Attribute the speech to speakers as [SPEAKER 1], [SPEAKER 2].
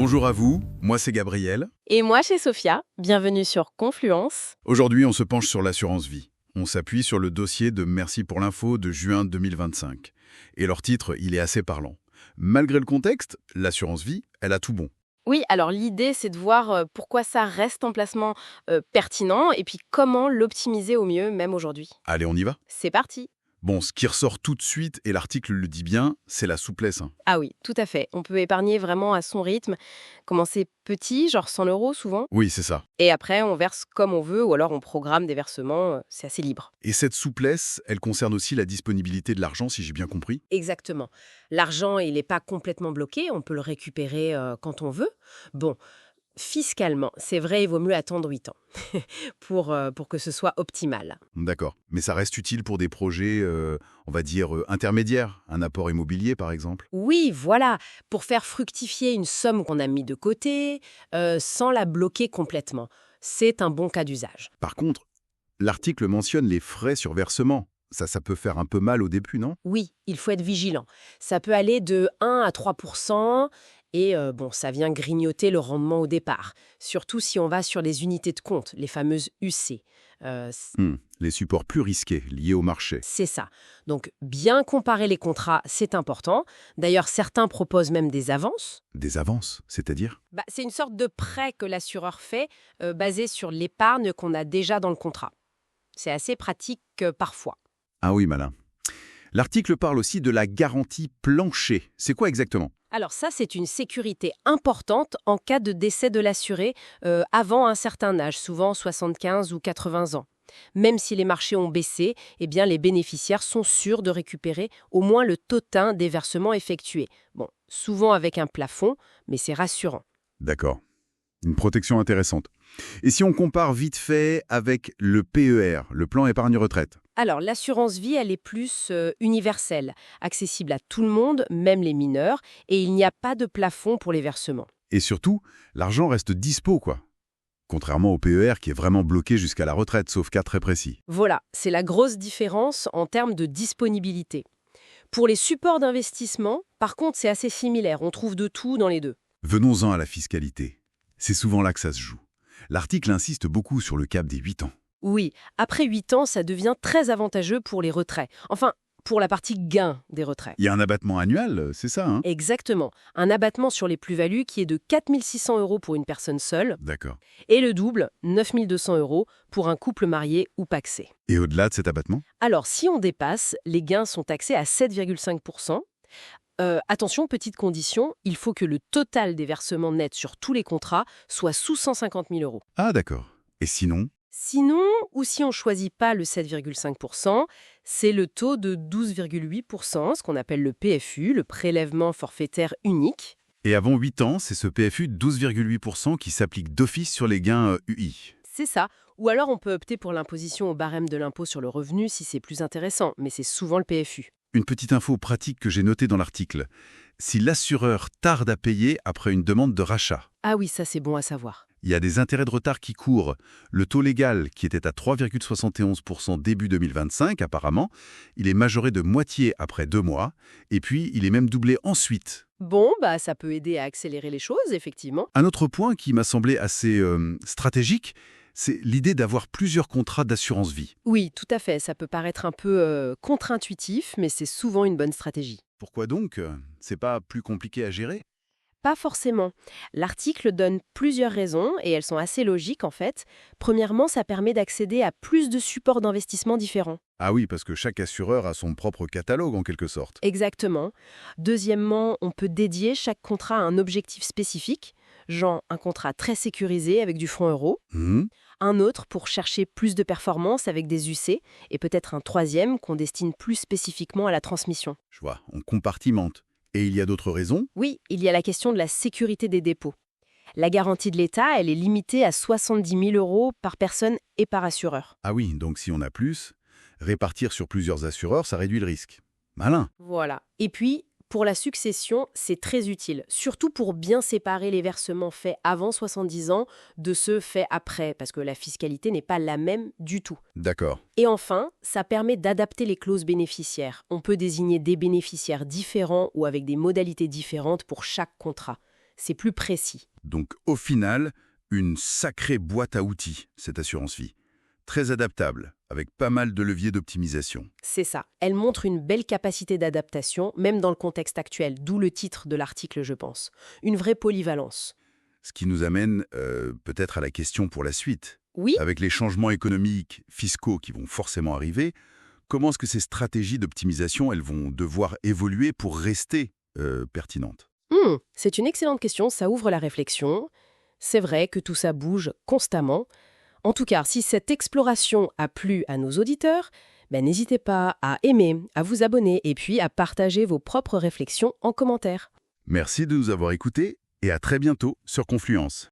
[SPEAKER 1] Bonjour à vous, moi c'est Gabriel.
[SPEAKER 2] Et moi, chez Sophia, bienvenue sur Confluence.
[SPEAKER 1] Aujourd'hui, on se penche sur l'assurance vie. On s'appuie sur le dossier de Merci pour l'info de juin 2025. Et leur titre, il est assez parlant. Malgré le contexte, l'assurance vie, elle a tout bon.
[SPEAKER 2] Oui, alors l'idée, c'est de voir pourquoi ça reste un placement pertinent et puis comment l'optimiser au mieux, même aujourd'hui.
[SPEAKER 1] Allez, on y va.
[SPEAKER 2] C'est parti.
[SPEAKER 1] Bon, ce qui ressort tout de suite, et l'article le dit bien, c'est la souplesse.
[SPEAKER 2] Ah oui, tout à fait. On peut épargner vraiment à son rythme, commencer petit, genre 100 € souvent,
[SPEAKER 1] Oui, c'est ça.
[SPEAKER 2] et après on verse comme on veut ou alors on programme des versements, c'est assez libre.
[SPEAKER 1] Et cette souplesse, elle concerne aussi la disponibilité de l'argent, si j'ai bien compris.
[SPEAKER 2] Exactement. L'argent, il n'est pas complètement bloqué, on peut le récupérer quand on veut. Bon, fiscalement, c'est vrai, il vaut mieux attendre 8 ans pour que ce soit optimal.
[SPEAKER 1] D'accord. Mais ça reste utile pour des projets, on va dire, intermédiaires. Un apport immobilier, par exemple.
[SPEAKER 2] Oui, voilà, pour faire fructifier une somme qu'on a mis de côté, sans la bloquer complètement. C'est un bon cas d'usage.
[SPEAKER 1] Par contre, l'article mentionne les frais sur versement. Ça peut faire un peu mal au début, non?
[SPEAKER 2] Oui, il faut être vigilant. Ça peut aller de 1 à 3 % et bon, ça vient grignoter le rendement au départ. Surtout si on va sur les unités de compte, les fameuses UC.
[SPEAKER 1] Les supports plus risqués liés au marché.
[SPEAKER 2] C'est ça. Donc, bien comparer les contrats, c'est important. D'ailleurs, certains proposent même des avances.
[SPEAKER 1] Des avances, c'est-à-dire?
[SPEAKER 2] C'est une sorte de prêt que l'assureur fait, basé sur l'épargne qu'on a déjà dans le contrat. C'est assez pratique parfois.
[SPEAKER 1] Ah oui, malin. L'article parle aussi de la garantie plancher. C'est quoi exactement?
[SPEAKER 2] Alors ça, c'est une sécurité importante en cas de décès de l'assuré avant un certain âge, souvent 75 ou 80 ans. Même si les marchés ont baissé, eh bien les bénéficiaires sont sûrs de récupérer au moins le total des versements effectués. Bon, souvent avec un plafond, mais c'est rassurant.
[SPEAKER 1] D'accord. Une protection intéressante. Et si on compare vite fait avec le PER, le plan épargne-retraite?
[SPEAKER 2] Alors, l'assurance vie, elle est plus universelle, accessible à tout le monde, même les mineurs, et il n'y a pas de plafond pour les versements.
[SPEAKER 1] Et surtout, l'argent reste dispo, quoi. Contrairement au PER qui est vraiment bloqué jusqu'à la retraite, sauf cas très précis.
[SPEAKER 2] Voilà, c'est la grosse différence en termes de disponibilité. Pour les supports d'investissement, par contre, c'est assez similaire, on trouve de tout dans les deux.
[SPEAKER 1] Venons-en à la fiscalité. C'est souvent là que ça se joue. L'article insiste beaucoup sur le cap des 8 ans.
[SPEAKER 2] Oui, après 8 ans, ça devient très avantageux pour les retraits. Enfin, pour la partie gain des retraits.
[SPEAKER 1] Il y a un abattement annuel, c'est ça, hein?
[SPEAKER 2] Exactement. Un abattement sur les plus-values qui est de 4 600 € pour une personne seule
[SPEAKER 1] D'accord.
[SPEAKER 2] et le double, 9 200 € pour un couple marié ou pacsé.
[SPEAKER 1] Et au-delà de cet abattement?
[SPEAKER 2] Alors, si on dépasse, les gains sont taxés à 7,5 %. Attention, petite condition, il faut que le total des versements nets sur tous les contrats soit sous 150 000 €.
[SPEAKER 1] Ah d'accord. Et sinon?
[SPEAKER 2] Sinon, ou si on ne choisit pas le 7,5 %, c'est le taux de 12,8 %, ce qu'on appelle le PFU, le prélèvement forfaitaire unique.
[SPEAKER 1] Et avant 8 ans, c'est ce PFU de 12,8% qui s'applique d'office sur les gains UI.
[SPEAKER 2] C'est ça. Ou alors on peut opter pour l'imposition au barème de l'impôt sur le revenu si c'est plus intéressant, mais c'est souvent le PFU.
[SPEAKER 1] Une petite info pratique que j'ai notée dans l'article. Si l'assureur tarde à payer après une demande de rachat,
[SPEAKER 2] Ah oui, ça c'est bon à savoir.
[SPEAKER 1] il y a des intérêts de retard qui courent. Le taux légal, qui était à 3,71% début 2025 apparemment, il est majoré de moitié après 2 mois, et puis il est même doublé ensuite.
[SPEAKER 2] Bon, ça peut aider à accélérer les choses, effectivement.
[SPEAKER 1] Un autre point qui m'a semblé assez stratégique, c'est l'idée d'avoir plusieurs contrats d'assurance vie.
[SPEAKER 2] Oui, tout à fait, ça peut paraître un peu contre-intuitif, mais c'est souvent une bonne stratégie.
[SPEAKER 1] Pourquoi donc? C'est pas plus compliqué à gérer?
[SPEAKER 2] Pas forcément. L'article donne plusieurs raisons, et elles sont assez logiques en fait. Premièrement, ça permet d'accéder à plus de supports d'investissement différents.
[SPEAKER 1] Ah oui, parce que chaque assureur a son propre catalogue en quelque sorte.
[SPEAKER 2] Exactement. Deuxièmement, on peut dédier chaque contrat à un objectif spécifique, genre un contrat très sécurisé avec du fonds euro,
[SPEAKER 1] Mhm.
[SPEAKER 2] un autre pour chercher plus de performance avec des UC, et peut-être un troisième qu'on destine plus spécifiquement à la transmission.
[SPEAKER 1] Je vois, on compartimente. Et il y a d'autres raisons?
[SPEAKER 2] Oui, il y a la question de la sécurité des dépôts. La garantie de l'État, elle est limitée à 70 000 € par personne et par assureur.
[SPEAKER 1] Ah oui, donc si on a plus, répartir sur plusieurs assureurs, ça réduit le risque. Malin.
[SPEAKER 2] Voilà. Et puis, pour la succession, c'est très utile, surtout pour bien séparer les versements faits avant 70 ans de ceux faits après, parce que la fiscalité n'est pas la même du tout.
[SPEAKER 1] D'accord.
[SPEAKER 2] Et enfin, ça permet d'adapter les clauses bénéficiaires. On peut désigner des bénéficiaires différents ou avec des modalités différentes pour chaque contrat. c'est plus précis.
[SPEAKER 1] Donc au final, une sacrée boîte à outils, cette assurance vie. Très adaptable, avec pas mal de leviers d'optimisation.
[SPEAKER 2] C'est ça. Elle montre une belle capacité d'adaptation, même dans le contexte actuel, d'où le titre de l'article, je pense. Une vraie polyvalence.
[SPEAKER 1] Ce qui nous amène peut-être à la question pour la suite.
[SPEAKER 2] Oui,
[SPEAKER 1] Avec les changements économiques, fiscaux qui vont forcément arriver, comment est-ce que ces stratégies d'optimisation, elles vont devoir évoluer pour rester pertinentes?
[SPEAKER 2] c'est une excellente question, ça ouvre la réflexion. C'est vrai que tout ça bouge constamment. En tout cas, si cette exploration a plu à nos auditeurs, n'hésitez pas à aimer, à vous abonner et puis à partager vos propres réflexions en commentaire.
[SPEAKER 1] Merci de nous avoir écoutés et à très bientôt sur Confluence.